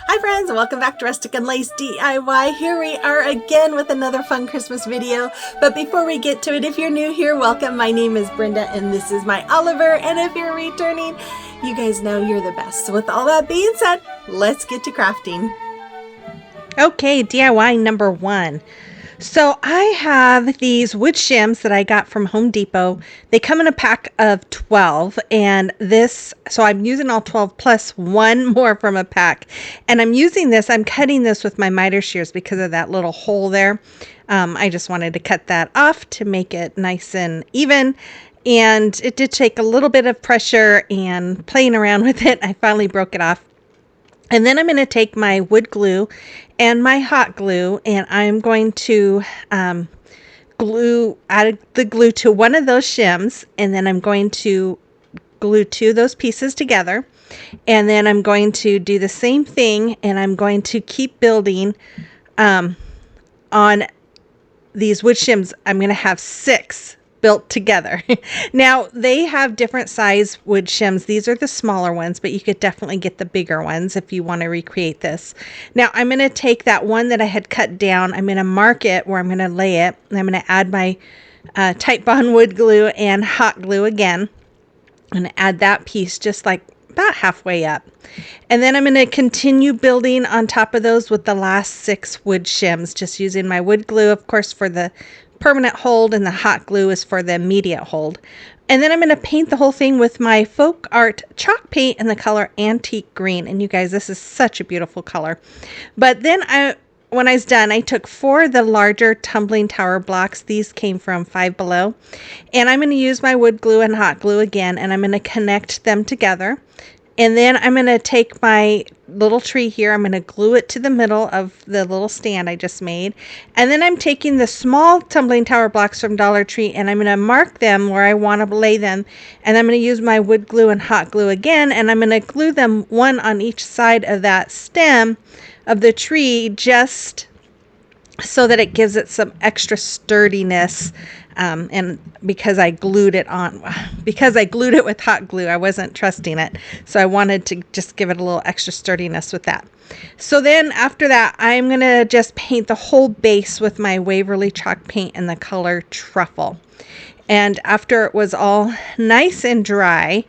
Hi friends, welcome back to Rustic and Lace DIY. Here we are again with another fun Christmas video. But before we get to it, if you're new here, welcome. My name is Brenda and this is my Oliver. And if you're returning, you guys know you're the best. So with all that being said, let's get to crafting. Okay, DIY number 1. So I have these wood shims that I got from Home Depot. They come in a pack of 12 and so I'm using all 12 plus one more from a pack. And I'm cutting this with my miter shears because of that little hole there. I just wanted to cut that off to make it nice and even. And it did take a little bit of pressure and playing around with it. I finally broke it off. And then I'm going to take my wood glue and my hot glue, and I'm going to add the glue to one of those shims, and then I'm going to glue two of those pieces together. And then I'm going to do the same thing, and I'm going to keep building on these wood shims. I'm going to have 6 built together. Now they have different size wood shims. These are the smaller ones, but you could definitely get the bigger ones if you want to recreate this. Now I'm going to take that one that I had cut down. I'm going to mark it where I'm going to lay it. And I'm going to add my Titebond wood glue and hot glue again. I'm going to add that piece just like about halfway up. And then I'm going to continue building on top of those with the last 6 wood shims, just using my wood glue, of course, for the permanent hold, and the hot glue is for the immediate hold. And then I'm going to paint the whole thing with my Folk Art chalk paint in the color Antique Green. And you guys, this is such a beautiful color. But then when I was done, I took 4 of the larger tumbling tower blocks. These came from Five Below. And I'm going to use my wood glue and hot glue again, and I'm going to connect them together. And then I'm going to take my little tree here. I'm going to glue it to the middle of the little stand I just made. And then I'm taking the small tumbling tower blocks from Dollar Tree, and I'm going to mark them where I want to lay them. And I'm going to use my wood glue and hot glue again. And I'm going to glue them one on each side of that stem of the tree, just so that it gives it some extra sturdiness. And because I glued it with hot glue, I wasn't trusting it. So I wanted to just give it a little extra sturdiness with that. So then after that, I'm going to just paint the whole base with my Waverly chalk paint in the color Truffle. And after it was all nice and dry,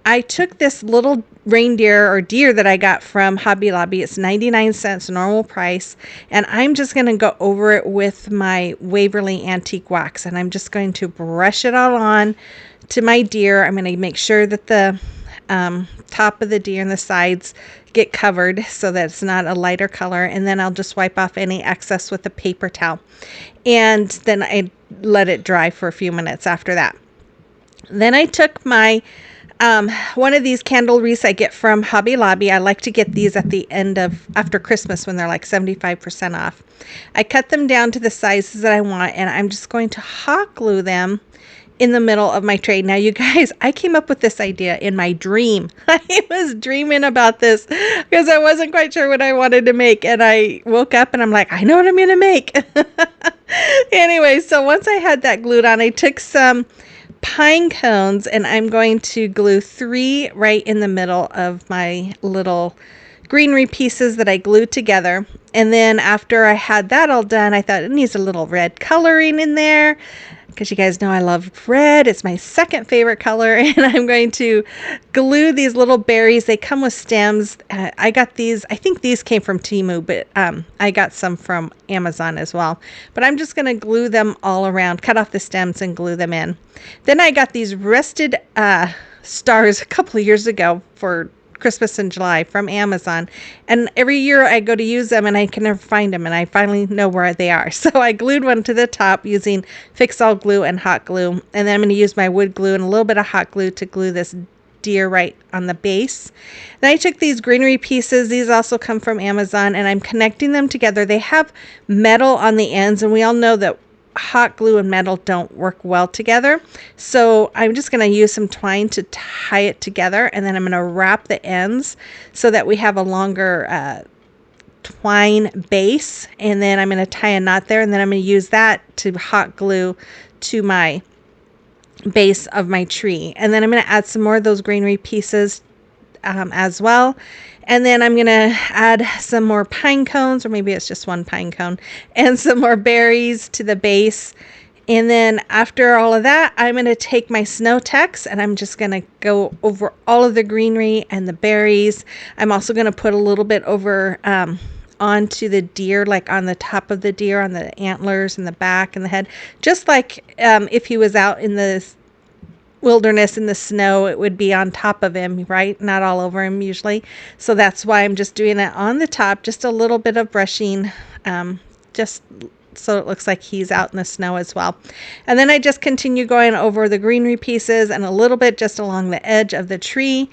I took this little reindeer or deer that I got from Hobby Lobby. It's 99 cents normal price, and I'm just going to go over it with my Waverly antique wax, and I'm just going to brush it all on to my deer. I'm going to make sure that the top of the deer and the sides get covered so that it's not a lighter color, and then I'll just wipe off any excess with a paper towel, and then I let it dry for a few minutes after that. Then I took my one of these candle wreaths I get from Hobby Lobby. I like to get these at the end of after Christmas when they're like 75% off. I cut them down to the sizes that I want, and I'm just going to hot glue them in the middle of my tray. Now, you guys, I came up with this idea in my dream. I was dreaming about this because I wasn't quite sure what I wanted to make, and I woke up and I'm like, I know what I'm going to make. Anyway, so once I had that glued on, I took some pine cones, and I'm going to glue 3 right in the middle of my little greenery pieces that I glued together. And then after I had that all done, I thought it needs a little red coloring in there, because you guys know I love red. It's my second favorite color. And I'm going to glue these little berries. They come with stems. I got these, I think these came from Temu, but I got some from Amazon as well. But I'm just going to glue them all around, cut off the stems and glue them in. Then I got these rusted stars a couple of years ago for Christmas in July from Amazon, and every year I go to use them and I can never find them, and I finally know where they are. So I glued one to the top using Fix All glue and hot glue, and then I'm going to use my wood glue and a little bit of hot glue to glue this deer right on the base. Then I took these greenery pieces. These also come from Amazon, and I'm connecting them together. They have metal on the ends, and we all know that hot glue and metal don't work well together. So I'm just going to use some twine to tie it together, and then I'm going to wrap the ends so that we have a longer twine base, and then I'm going to tie a knot there, and then I'm going to use that to hot glue to my base of my tree. And then I'm going to add some more of those greenery pieces as well. And then I'm going to add some more pine cones, or maybe it's just one pine cone, and some more berries to the base. And then after all of that, I'm going to take my snow text and I'm just going to go over all of the greenery and the berries. I'm also going to put a little bit over onto the deer, like on the top of the deer, on the antlers and the back and the head, just like if he was out in the wilderness in the snow, it would be on top of him, right? Not all over him usually. So that's why I'm just doing it on the top, just a little bit of brushing, just so it looks like he's out in the snow as well. And then I just continue going over the greenery pieces and a little bit just along the edge of the tree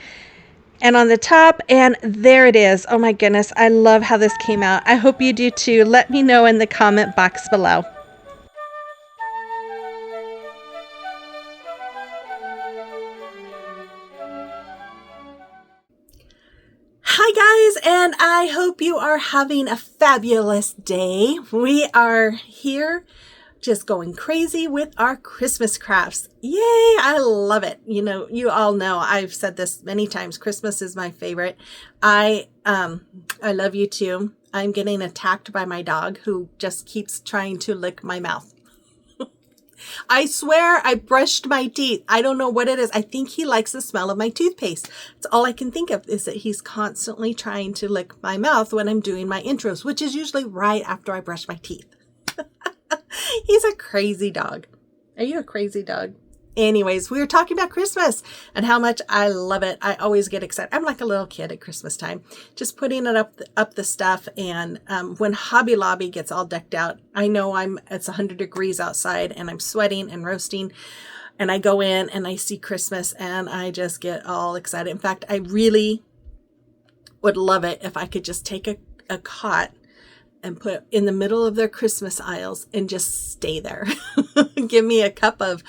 and on the top, and there it is. Oh my goodness, I love how this came out. I hope you do too. Let me know in the comment box below. Hi guys, and I hope you are having a fabulous day. We are here just going crazy with our Christmas crafts. Yay, I love it. You know, you all know I've said this many times. Christmas is my favorite. I love you too. I'm getting attacked by my dog who just keeps trying to lick my mouth. I swear I brushed my teeth. I don't know what it is. I think he likes the smell of my toothpaste. It's all I can think of is that he's constantly trying to lick my mouth when I'm doing my intros, which is usually right after I brush my teeth. He's a crazy dog. Are you a crazy dog? Anyways, we were talking about Christmas and how much I love it. I always get excited. I'm like a little kid at Christmas time, just putting it up the stuff. And when Hobby Lobby gets all decked out, I know it's 100 degrees outside and I'm sweating and roasting. And I go in and I see Christmas and I just get all excited. In fact, I really would love it if I could just take a cot and put in the middle of their Christmas aisles and just stay there. Give me a cup of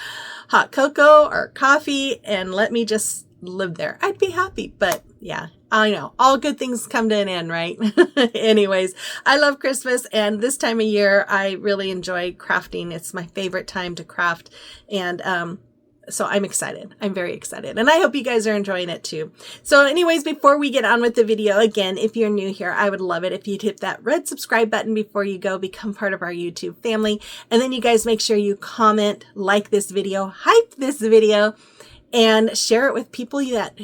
hot cocoa or coffee and let me just live there. I'd be happy. But yeah, I know all good things come to an end, right? Anyways, I love Christmas, and this time of year, I really enjoy crafting. It's my favorite time to craft. And, so I'm excited. I'm very excited. And I hope you guys are enjoying it too. So anyways, before we get on with the video, again, if you're new here, I would love it if you'd hit that red subscribe button before you go, become part of our YouTube family. And then you guys make sure you comment, like this video, hype this video, and share it with people that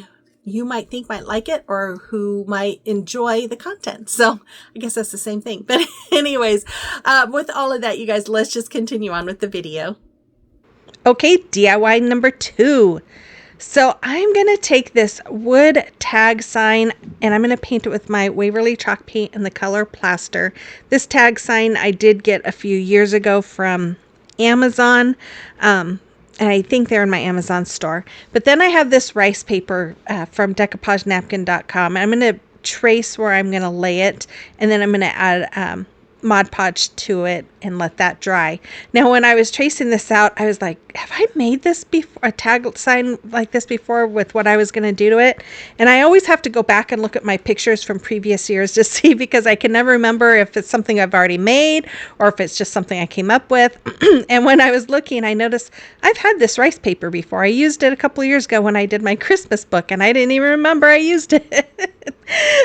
you might think might like it or who might enjoy the content. So I guess that's the same thing. But anyways, with all of that, you guys, let's just continue on with the video. Okay, DIY number 2. So I'm going to take this wood tag sign and I'm going to paint it with my Waverly chalk paint and the color plaster. This tag sign I did get a few years ago from Amazon. And I think they're in my Amazon store. But then I have this rice paper from decoupagenapkin.com. I'm going to trace where I'm going to lay it, and then I'm going to add Mod Podge to it and let that dry. Now, when I was tracing this out, I was like, have I made this before, a tag sign like this before with what I was going to do to it? And I always have to go back and look at my pictures from previous years to see, because I can never remember if it's something I've already made or if it's just something I came up with. And when I was looking, I noticed I've had this rice paper before. I used it a couple of years ago when I did my Christmas book, and I didn't even remember I used it.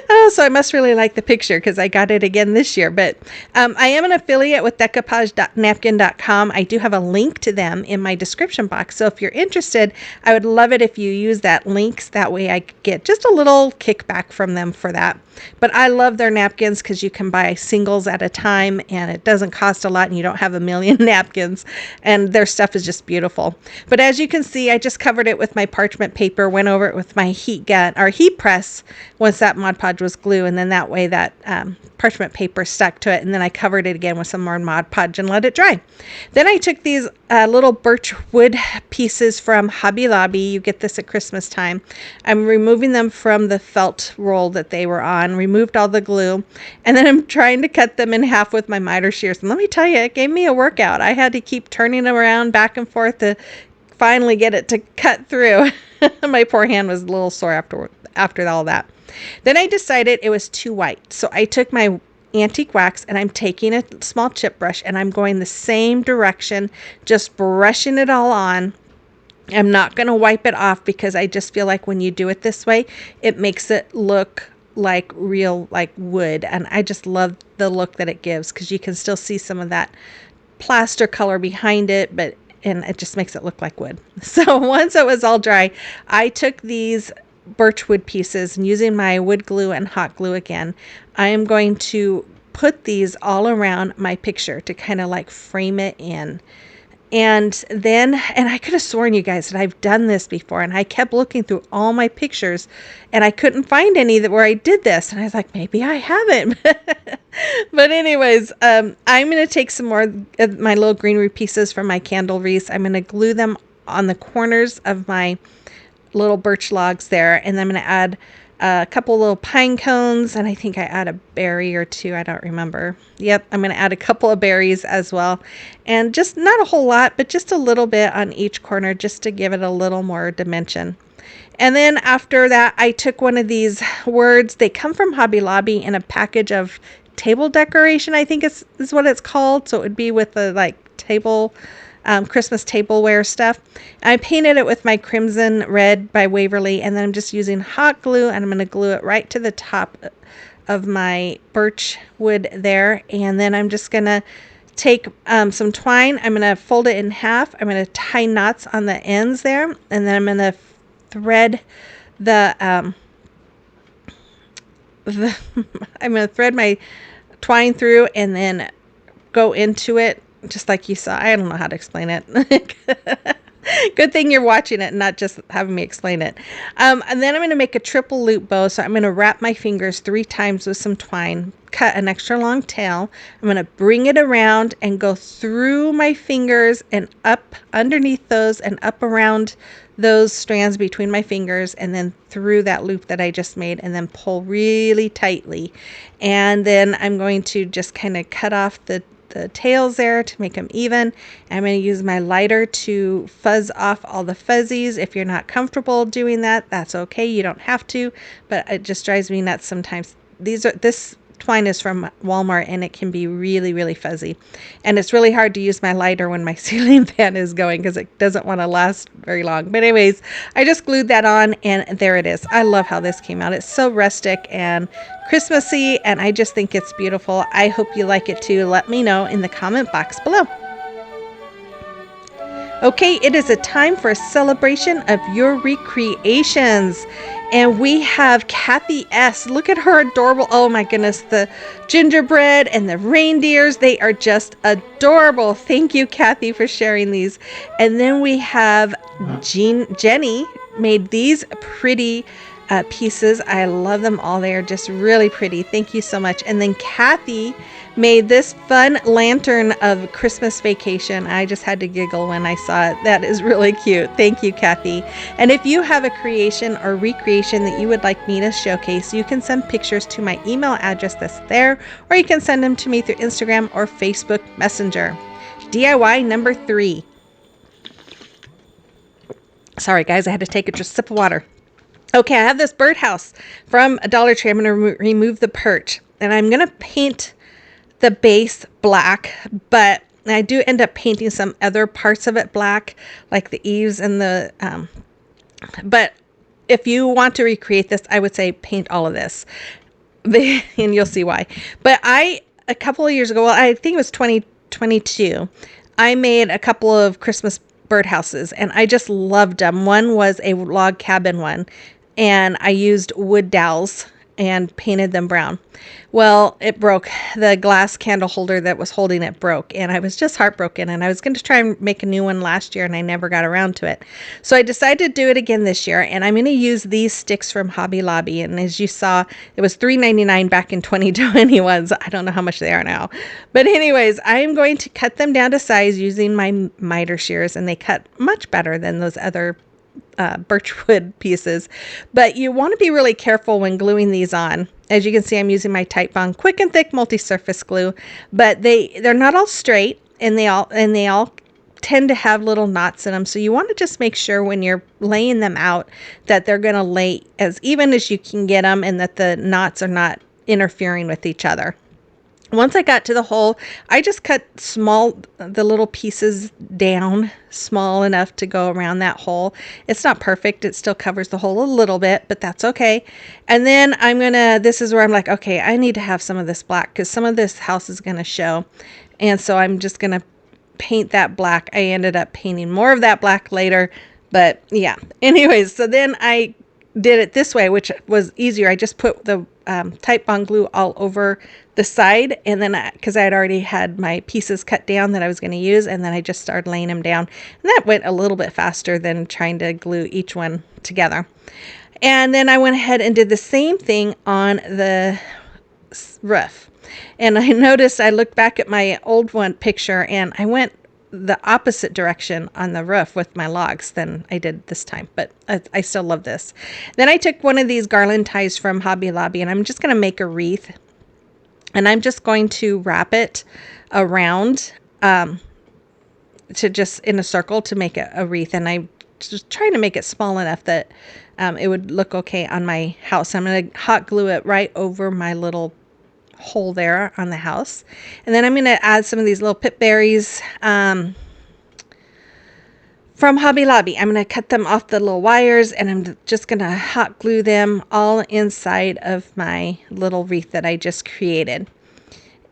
Oh, so I must really like the picture because I got it again this year. But I am an affiliate with decoupagenapkin.com. I do have a link to them in my description box. So if you're interested, I would love it if you use that link. That way I get just a little kickback from them for that. But I love their napkins because you can buy singles at a time and it doesn't cost a lot and you don't have a million napkins, and their stuff is just beautiful. But as you can see, I just covered it with my parchment paper, went over it with my heat gun or heat press once that Mod Podge was glue, and then that way that parchment paper stuck to it, and then I covered it again with some more Mod Podge and let it dry. Then I took these little birch wood pieces from Hobby Lobby. You get this at Christmas time. I'm removing them from the felt roll that they were on, removed all the glue, and then I'm trying to cut them in half with my miter shears. And let me tell you, it gave me a workout. I had to keep turning them around back and forth to finally get it to cut through. My poor hand was a little sore after all that. Then I decided it was too white. So I took my antique wax and I'm taking a small chip brush and I'm going the same direction, just brushing it all on. I'm not going to wipe it off because I just feel like when you do it this way, it makes it look like real, like wood. And I just love the look that it gives because you can still see some of that plaster color behind it, and it just makes it look like wood. So once it was all dry, I took these birchwood pieces and using my wood glue and hot glue again, I am going to put these all around my picture to kind of like frame it in. And I could have sworn, you guys, that I've done this before, and I kept looking through all my pictures and I couldn't find any that where I did this. And I was like, maybe I haven't. But anyways, I'm going to take some more of my little greenery pieces from my candle wreaths. I'm going to glue them on the corners of my little birch logs there. And I'm going to add a couple little pine cones, and I think I add a berry or two. I don't remember. Yep, I'm going to add a couple of berries as well. And just not a whole lot, but just a little bit on each corner just to give it a little more dimension. And then after that, I took one of these words. They come from Hobby Lobby in a package of table decoration, I think is what it's called. So it would be with the like table Christmas tableware stuff. I painted it with my Crimson Red by Waverly, and then I'm just using hot glue, and I'm going to glue it right to the top of my birch wood there. And then I'm just going to take some twine. I'm going to fold it in half. I'm going to tie knots on the ends there, and then I'm going to thread the I'm going to thread my twine through and then go into it just like you saw. I don't know how to explain it. Good thing you're watching it and not just having me explain it. And then I'm going to make a triple loop bow. So I'm going to wrap my fingers 3 times with some twine, cut an extra long tail. I'm going to bring it around and go through my fingers and up underneath those and up around those strands between my fingers, and then through that loop that I just made, and then pull really tightly. And then I'm going to just kind of cut off the tails there to make them even. I'm going to use my lighter to fuzz off all the fuzzies. If you're not comfortable doing that, that's okay. You don't have to, but it just drives me nuts sometimes. This twine is from Walmart, and it can be really, really fuzzy. And it's really hard to use my lighter when my ceiling fan is going because it doesn't want to last very long. But anyways, I just glued that on, and there it is. I love how this came out. It's so rustic and Christmassy, and I just think it's beautiful. I hope you like it too. Let me know in the comment box below. Okay, it is a time for a celebration of your recreations. And we have Kathy S. Look at her adorable. Oh my goodness, the gingerbread and the reindeers. They are just adorable. Thank you, Kathy, for sharing these. And then we have Jenny made these pretty pieces. I love them all. They are just really pretty. Thank you so much. And then Kathy made this fun lantern of Christmas Vacation. I just had to giggle when I saw it. That is really cute. Thank you, Kathy. And if you have a creation or recreation that you would like me to showcase, you can send pictures to my email address that's there, or you can send them to me through Instagram or Facebook Messenger. DIY number 3. Sorry, guys, I had to take a sip of water. Okay, I have this birdhouse from Dollar Tree. I'm going to remove the perch, and I'm going to paint the base black, but I do end up painting some other parts of it black, like the eaves and the, but if you want to recreate this, I would say paint all of this, and you'll see why. But a couple of years ago, well, I think it was 2022, I made a couple of Christmas birdhouses, and I just loved them. One was a log cabin one, and I used wood dowels and painted them brown. Well, it broke. The glass candle holder that was holding it broke, and I was just heartbroken, and I was going to try and make a new one last year, and I never got around to it. So I decided to do it again this year, and I'm going to use these sticks from Hobby Lobby. And as you saw, it was $3.99 back in 2021. So I don't know how much they are now. But anyways, I am going to cut them down to size using my miter shears, and they cut much better than those other birchwood pieces. But you want to be really careful when gluing these on. As you can see, I'm using my Titebond Quick and Thick multi-surface glue, but they're not all straight, and they all tend to have little knots in them. So you want to just make sure when you're laying them out that they're going to lay as even as you can get them, and that the knots are not interfering with each other. Once I got to the hole, I just cut the little pieces down small enough to go around that hole. It's not perfect. It still covers the hole a little bit, but that's okay. And then this is where I'm like, okay, I need to have some of this black because some of this house is going to show. And so I'm just going to paint that black. I ended up painting more of that black later, but yeah. Anyways, so then I did it this way, which was easier. I just put the Type Bond glue all over the side, and then because I had already had my pieces cut down that I was going to use, and then I just started laying them down, and that went a little bit faster than trying to glue each one together. And then I went ahead and did the same thing on the roof. And I noticed, I looked back at my old one picture, and I went the opposite direction on the roof with my logs than I did this time, but I still love this. Then I took one of these garland ties from Hobby Lobby, and I'm just going to make a wreath, and I'm just going to wrap it around to just in a circle to make a wreath. And I just trying to make it small enough that it would look okay on my house. I'm going to hot glue it right over my little hole there on the house. And then I'm going to add some of these little pip berries from Hobby Lobby. I'm going to cut them off the little wires, and I'm just going to hot glue them all inside of my little wreath that I just created.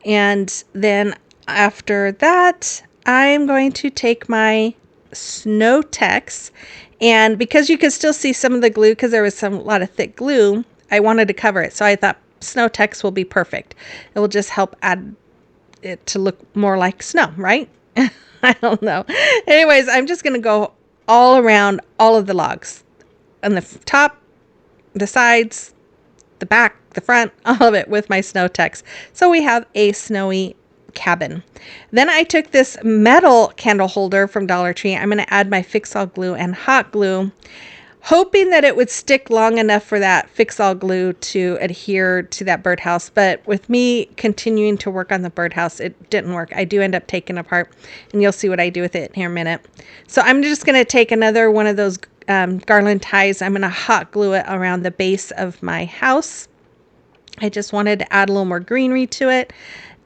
And then after that, I'm going to take my Snow Tex, and because you can still see some of the glue because there was a lot of thick glue, I wanted to cover it. So I thought Snow Tex will be perfect. It will just help add it to look more like snow, right? I don't know. Anyways, I'm just going to go all around all of the logs on the top, the sides, the back, the front, all of it with my Snow Tex. So we have a snowy cabin. Then I took this metal candle holder from Dollar Tree. I'm going to add my Fix-All glue and hot glue, hoping that it would stick long enough for that Fix-All glue to adhere to that birdhouse. But with me continuing to work on the birdhouse, it didn't work. I do end up taking it apart, and you'll see what I do with it here in a minute. So I'm just going to take another one of those garland ties. I'm going to hot glue it around the base of my house. I just wanted to add a little more greenery to it,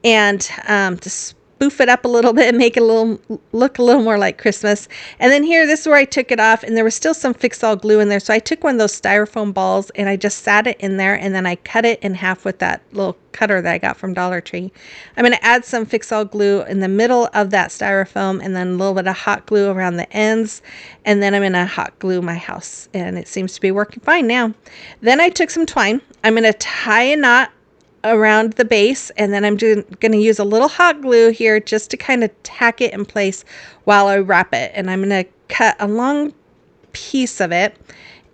and to spoof it up a little bit and make it look a little more like Christmas. And then here, this is where I took it off, and there was still some Fix-All glue in there. So I took one of those styrofoam balls, and I just sat it in there, and then I cut it in half with that little cutter that I got from Dollar Tree. I'm going to add some Fix-All glue in the middle of that styrofoam, and then a little bit of hot glue around the ends, and then I'm going to hot glue my house, and it seems to be working fine now. Then I took some twine. I'm going to tie a knot around the base, and then I'm going to use a little hot glue here just to kind of tack it in place while I wrap it. And I'm going to cut a long piece of it,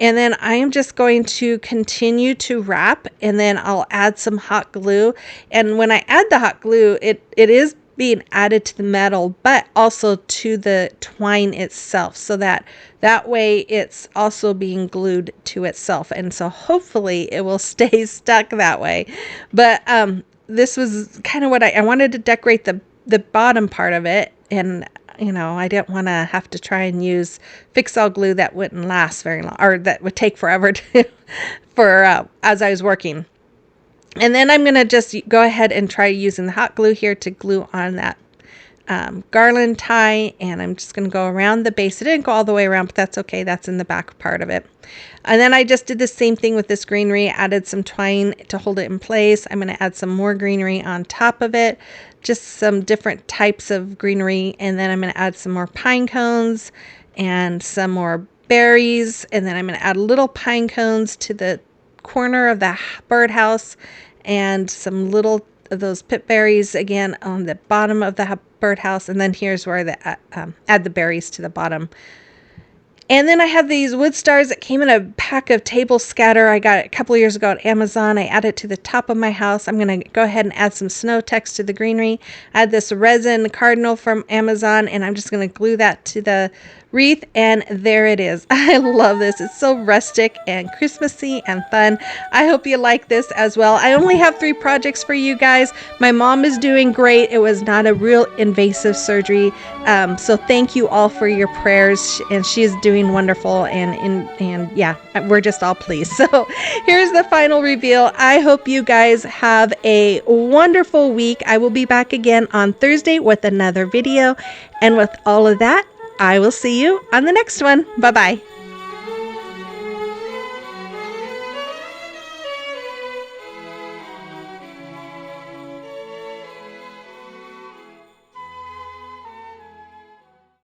and then I am just going to continue to wrap, and then I'll add some hot glue. And when I add the hot glue, it is being added to the metal, but also to the twine itself, so that way it's also being glued to itself, and so hopefully it will stay stuck that way. But this was kind of what I wanted to decorate the bottom part of it, and I didn't want to have to try and use Fix-All glue that wouldn't last very long, or that would take forever as I was working. And then I'm going to just go ahead and try using the hot glue here to glue on that garland tie. And I'm just going to go around the base. It didn't go all the way around, but that's okay. That's in the back part of it. And then I just did the same thing with this greenery, added some twine to hold it in place. I'm going to add some more greenery on top of it, just some different types of greenery. And then I'm going to add some more pine cones and some more berries. And then I'm going to add little pine cones to the corner of the birdhouse, and some little of those pip berries again on the bottom of the birdhouse. And then here's where I add the berries to the bottom. And then I have these wood stars that came in a pack of table scatter. I got it a couple of years ago at Amazon. I add it to the top of my house. I'm going to go ahead and add some Snow Tex to the greenery. Add this resin cardinal from Amazon, and I'm just going to glue that to the wreath, and there it is. I love this. It's so rustic and Christmassy and fun. I hope you like this as well. I only have 3 projects for you guys. My mom is doing great. It was not a real invasive surgery, so thank you all for your prayers, and she's doing wonderful, and yeah, we're just all pleased. So here's the final reveal. I hope you guys have a wonderful week. I will be back again on Thursday with another video, and with all of that, I will see you on the next one. Bye-bye.